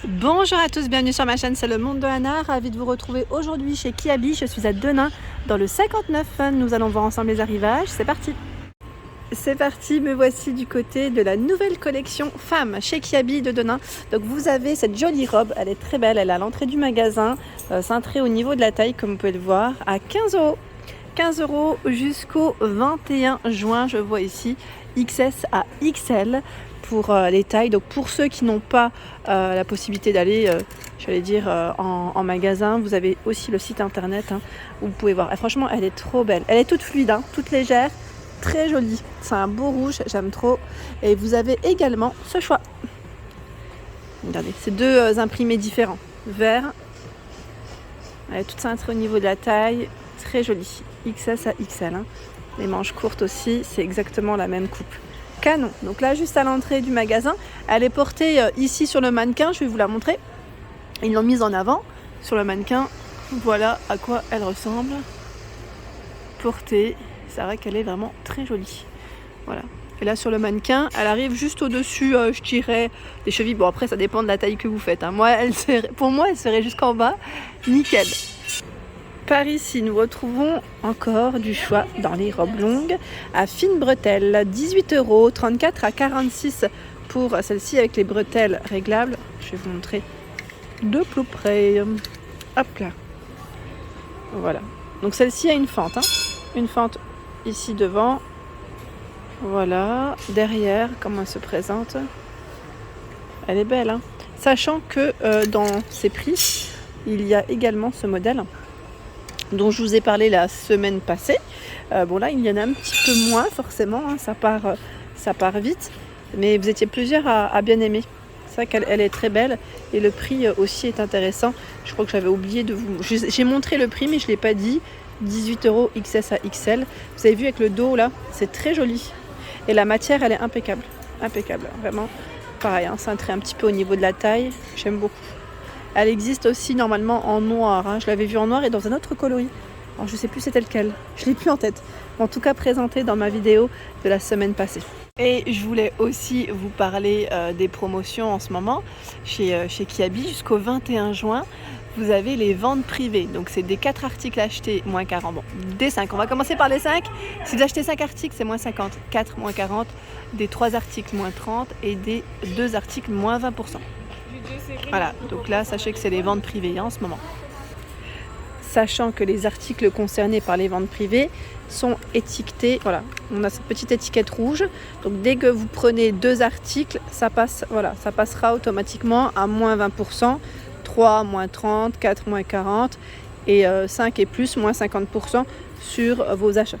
Bonjour à tous, bienvenue sur ma chaîne, c'est le monde de Anna. Ravi de vous retrouver aujourd'hui chez Kiabi. Je suis à Denain dans le 59. Nous allons voir ensemble les arrivages. C'est parti. C'est parti, me voici du côté de la nouvelle collection femmes chez Kiabi de Denain. Donc vous avez cette jolie robe, elle est très belle, elle est à l'entrée du magasin, cintrée au niveau de la taille comme vous pouvez le voir, à 15 €. 15 € jusqu'au 21 juin, je vois ici, XS à XL pour les tailles. Donc pour ceux qui n'ont pas la possibilité d'aller, en magasin, vous avez aussi le site internet où vous pouvez voir. Et franchement, elle est trop belle. Elle est toute fluide, toute légère, très jolie. C'est un beau rouge, j'aime trop. Et vous avez également ce choix. Regardez, c'est deux imprimés différents. Vert. Elle est toute cintrée au niveau de la taille. Très jolie. XS à XL. Les manches courtes aussi, c'est exactement la même coupe. Canon. Donc là, juste à l'entrée du magasin, elle est portée ici sur le mannequin. Je vais vous la montrer. Ils l'ont mise en avant sur le mannequin. Voilà à quoi elle ressemble. Portée. C'est vrai qu'elle est vraiment très jolie. Voilà. Et là, sur le mannequin, elle arrive juste au-dessus, je dirais, des chevilles. Bon, après, ça dépend de la taille que vous faites. Pour moi, elle serait jusqu'en bas. Nickel. Par ici, nous retrouvons encore du choix dans les robes longues à fines bretelles. 18 €, 34 à 46 pour celle-ci avec les bretelles réglables. Je vais vous montrer de plus près. Hop là. Voilà. Donc celle-ci a une fente. Une fente ici devant. Voilà. Derrière, comment elle se présente. Elle est belle. Sachant que dans ses prix, il y a également ce modèle dont je vous ai parlé la semaine passée. Bon là, il y en a un petit peu moins forcément, ça part vite. Mais vous étiez plusieurs à bien aimer. C'est vrai qu'elle est très belle et le prix aussi est intéressant. Je crois que j'avais oublié de vous... J'ai montré le prix mais je ne l'ai pas dit. 18 € XS à XL. Vous avez vu avec le dos là, c'est très joli. Et la matière, elle est impeccable. Impeccable, vraiment. Pareil, cintré un petit peu au niveau de la taille. J'aime beaucoup. Elle existe aussi normalement en noir. Je l'avais vue en noir et dans un autre coloris. Alors je ne sais plus c'était lequel. Je ne l'ai plus en tête. En tout cas présenté dans ma vidéo de la semaine passée. Et je voulais aussi vous parler des promotions en ce moment chez Kiabi. Jusqu'au 21 juin, vous avez les ventes privées. Donc c'est des 4 articles achetés, moins 40. Bon, des 5. On va commencer par les 5. Si vous achetez 5 articles, c'est moins 50. 4, moins 40. Des 3 articles, moins 30. Et des 2 articles, moins 20%. Voilà, donc là, sachez que c'est les ventes privées en ce moment. Sachant que les articles concernés par les ventes privées sont étiquetés. Voilà, on a cette petite étiquette rouge. Donc dès que vous prenez 2 articles, ça passera automatiquement à moins 20%, 3, moins 30, 4, moins 40 et 5 et plus, moins 50% sur vos achats.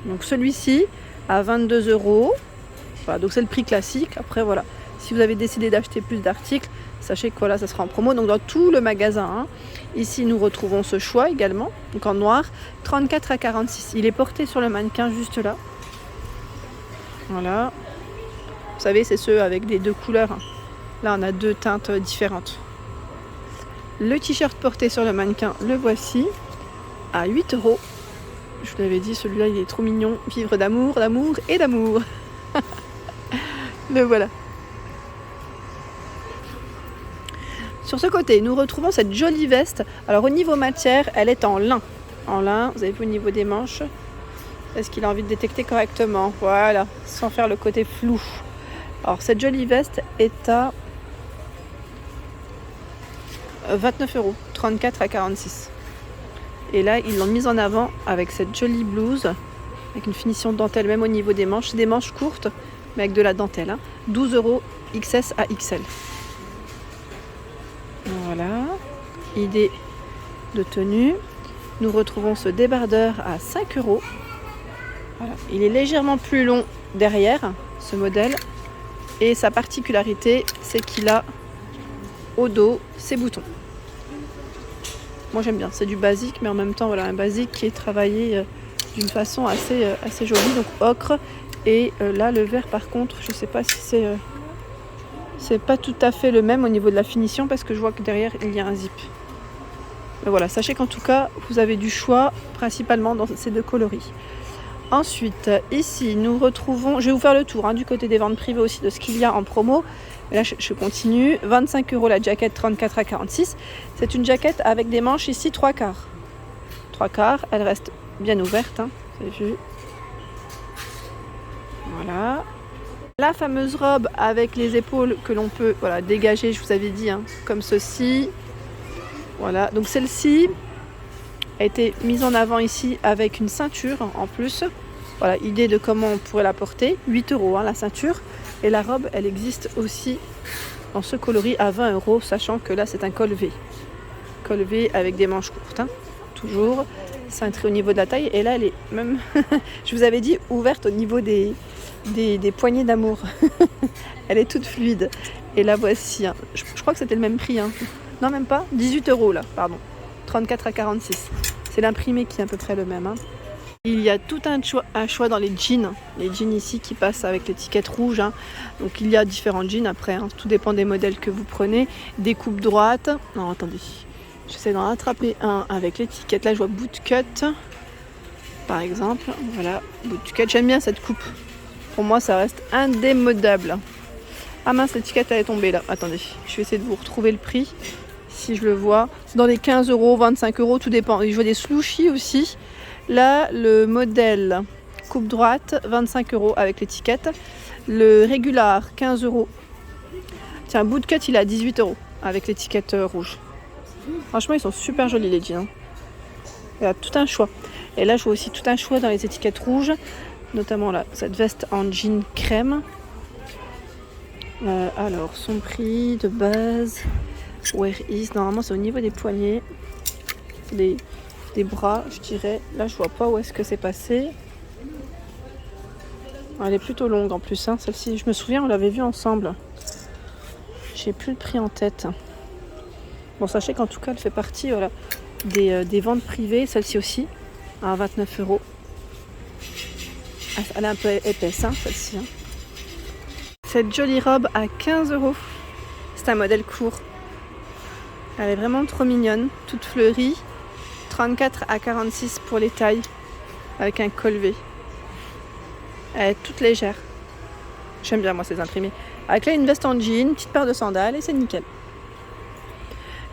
Donc celui-ci à 22 €. Voilà, donc c'est le prix classique. Après voilà, si vous avez décidé d'acheter plus d'articles, sachez que voilà, ça sera en promo. Donc dans tout le magasin, ici nous retrouvons ce choix également, donc en noir, 34 à 46. Il est porté sur le mannequin juste là. Voilà. Vous savez, c'est ceux avec les 2 couleurs. Là, on a 2 teintes différentes. Le t-shirt porté sur le mannequin, le voici, à 8 €. Je vous l'avais dit, celui-là, il est trop mignon. Vivre d'amour, d'amour et d'amour. Le voilà. Sur ce côté, nous retrouvons cette jolie veste. Alors au niveau matière, elle est en lin. En lin, vous avez vu au niveau des manches. Est-ce qu'il a envie de détecter correctement? Voilà, sans faire le côté flou. Alors cette jolie veste est à 29 €, 34 à 46. Et là, ils l'ont mise en avant avec cette jolie blouse, avec une finition de dentelle même au niveau des manches. C'est des manches courtes, mais avec de la dentelle. 12 € XS à XL. Voilà, idée de tenue. Nous retrouvons ce débardeur à 5 €. Voilà. Il est légèrement plus long derrière, ce modèle. Et sa particularité, c'est qu'il a au dos ses boutons. Moi j'aime bien, c'est du basique, mais en même temps, voilà, un basique qui est travaillé d'une façon assez jolie. Donc ocre. Et là, le vert, par contre, je ne sais pas si c'est pas tout à fait le même au niveau de la finition parce que je vois que derrière il y a un zip. Mais voilà, sachez qu'en tout cas vous avez du choix principalement dans ces 2 coloris. Ensuite, ici nous retrouvons, je vais vous faire le tour du côté des ventes privées aussi de ce qu'il y a en promo. Et là, je continue. 25 € la jaquette, 34 à 46. C'est une jaquette avec des manches ici 3/4. 3/4, elle reste bien ouverte, hein, vous avez vu. Voilà. La fameuse robe avec les épaules que l'on peut dégager, je vous avais dit, hein, comme ceci. Voilà, donc celle-ci a été mise en avant ici avec une ceinture en plus. Voilà, idée de comment on pourrait la porter. 8 € la ceinture. Et la robe, elle existe aussi en ce coloris à 20 €, sachant que là, c'est un col V. Col V avec des manches courtes, hein, toujours. Cintrée au niveau de la taille. Et là, elle est même, je vous avais dit, ouverte au niveau des poignées d'amour. Elle est toute fluide. Et la voici. Hein. Je crois que c'était le même prix. Hein. Non, même pas. 18 € là, pardon. 34 à 46. C'est l'imprimé qui est à peu près le même. Hein. Il y a tout un choix dans les jeans. Les jeans ici qui passent avec l'étiquette rouge. Hein. Donc il y a différents jeans après. Hein. Tout dépend des modèles que vous prenez. Des coupes droites. Non, attendez. J'essaie d'en attraper un avec l'étiquette. Là, je vois bootcut. Par exemple. Voilà, bootcut. J'aime bien cette coupe. Pour moi, ça reste indémodable. Ah mince, l'étiquette elle est tombée là. Attendez, je vais essayer de vous retrouver le prix. Si je le vois. C'est dans les 15 €, 25 €, tout dépend. Et je vois des slouchis aussi. Là, le modèle coupe droite, 25 € avec l'étiquette. Le régular, 15 €. Tiens, bootcut, il est à 18 € avec l'étiquette rouge. Franchement, ils sont super jolis les jeans. Il y a tout un choix. Et là, je vois aussi tout un choix dans les étiquettes rouges. Notamment là, cette veste en jean crème. Alors, son prix de base, where is, normalement c'est au niveau des poignets, des bras, je dirais. Là, je vois pas où est-ce que c'est passé. Elle est plutôt longue en plus, hein, celle-ci. Je me souviens, on l'avait vue ensemble. J'ai plus le prix en tête. Bon, sachez qu'en tout cas, elle fait partie des ventes privées, celle-ci aussi, à 29 €. Elle est un peu épaisse, hein, celle-ci. Hein. Cette jolie robe à 15 €. C'est un modèle court. Elle est vraiment trop mignonne, toute fleurie. 34 à 46 pour les tailles, avec un col V. Elle est toute légère. J'aime bien moi ces imprimés. Avec là une veste en jean, une petite paire de sandales et c'est nickel.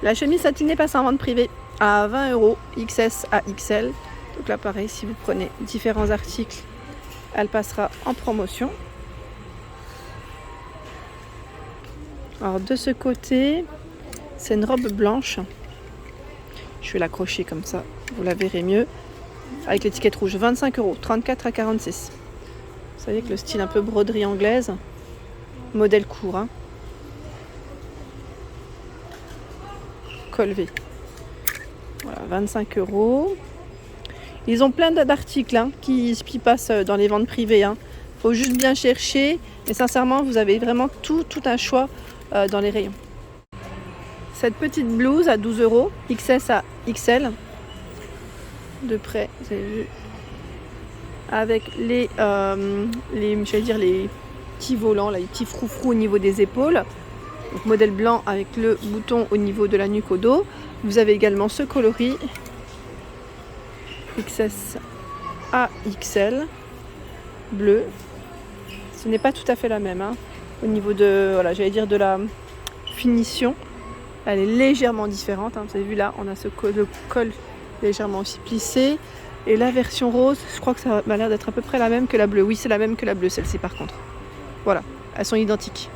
La chemise satinée passe en vente privée à 20 €, XS à XL. Donc là pareil, si vous prenez différents articles, elle passera en promotion. Alors de ce côté, c'est une robe blanche. Je vais l'accrocher comme ça, vous la verrez mieux. Avec l'étiquette rouge, 25 €, 34 à 46. Vous savez que le style un peu broderie anglaise. Modèle court. Hein. Col V. Voilà, 25 €. Ils ont plein d'articles hein, qui passent dans les ventes privées. Il faut juste bien chercher. Mais sincèrement, vous avez vraiment tout un choix dans les rayons. Cette petite blouse à 12 €, XS à XL. De près, vous avez vu. Avec les petits volants, là, les petits froufrous au niveau des épaules. Donc, modèle blanc avec le bouton au niveau de la nuque au dos. Vous avez également ce coloris. XS à XL. Bleu. Ce n'est pas tout à fait la même. Hein. Au niveau de, de la finition. Elle est légèrement différente. Hein. Vous avez vu là, on a ce col légèrement aussi plissé. Et la version rose, je crois que ça m'a l'air d'être à peu près la même que la bleue. Oui, c'est la même que la bleue, celle-ci par contre. Voilà, elles sont identiques.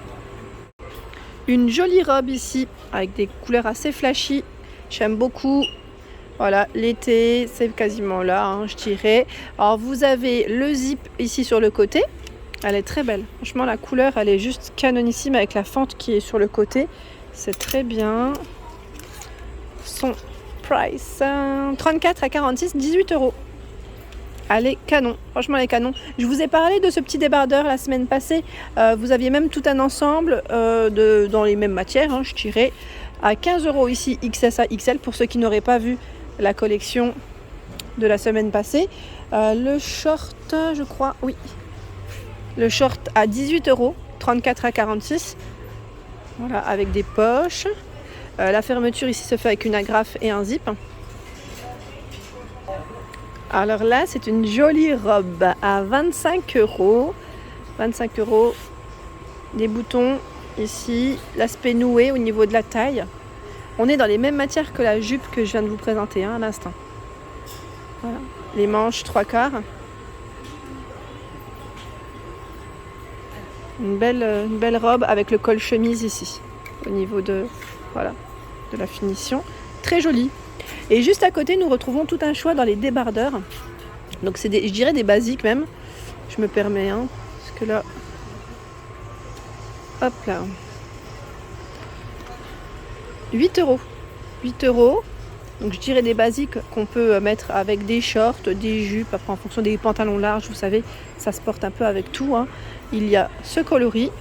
Une jolie robe ici, avec des couleurs assez flashy. J'aime beaucoup. Voilà, l'été, c'est quasiment là, hein, je dirais. Alors, vous avez le zip ici sur le côté. Elle est très belle. Franchement, la couleur, elle est juste canonissime avec la fente qui est sur le côté. C'est très bien. Son price, 34 à 46, 18 €. Elle est canon. Franchement, elle est canon. Je vous ai parlé de ce petit débardeur la semaine passée. Vous aviez même tout un ensemble dans les mêmes matières, hein, je dirais. À 15 € ici, XS à XL, pour ceux qui n'auraient pas vu la collection de la semaine passée. Le short, je crois, oui. Le short à 18 €, 34 à 46. Voilà, avec des poches. La fermeture ici se fait avec une agrafe et un zip. Alors là, c'est une jolie robe à 25 €. 25 €. Des boutons Ici, l'aspect noué au niveau de la taille. On est dans les mêmes matières que la jupe que je viens de vous présenter à l'instant. Voilà. Les manches 3/4. Une belle robe avec le col chemise ici. Au niveau de la finition. Très jolie. Et juste à côté, nous retrouvons tout un choix dans les débardeurs. Donc c'est je dirais des basiques même. Je me permets, hein, parce que là... Hop là. 8 €. 8 €. Donc je dirais des basiques qu'on peut mettre avec des shorts, des jupes, après en fonction des pantalons larges, vous savez, ça se porte un peu avec tout, hein. Il y a ce coloris,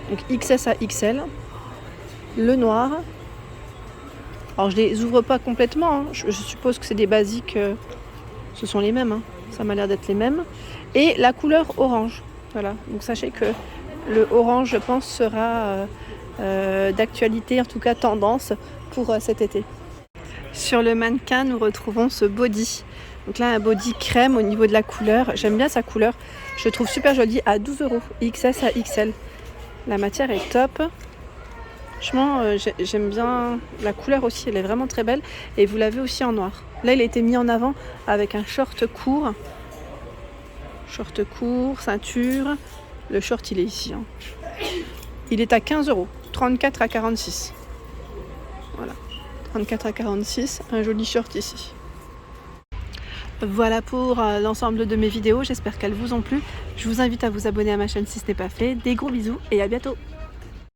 donc XS à XL, le noir. Alors je les ouvre pas complètement, hein. Je suppose que c'est des basiques, ce sont les mêmes, hein. Ça m'a l'air d'être les mêmes. Et la couleur orange, voilà. Donc sachez que le orange, je pense, sera d'actualité, en tout cas tendance pour cet été. Sur le mannequin, nous retrouvons ce body. Donc là, un body crème au niveau de la couleur. J'aime bien sa couleur. Je le trouve super joli à 12 €, XS à XL. La matière est top. Franchement, j'aime bien la couleur aussi. Elle est vraiment très belle. Et vous l'avez aussi en noir. Là, il a été mis en avant avec un short court. Short court, ceinture. Le short, il est ici, hein. Il est à 15 €. 34 à 46. Voilà. 34 à 46. Un joli short ici. Voilà pour l'ensemble de mes vidéos, j'espère qu'elles vous ont plu. Je vous invite à vous abonner à ma chaîne si ce n'est pas fait. Des gros bisous et à bientôt.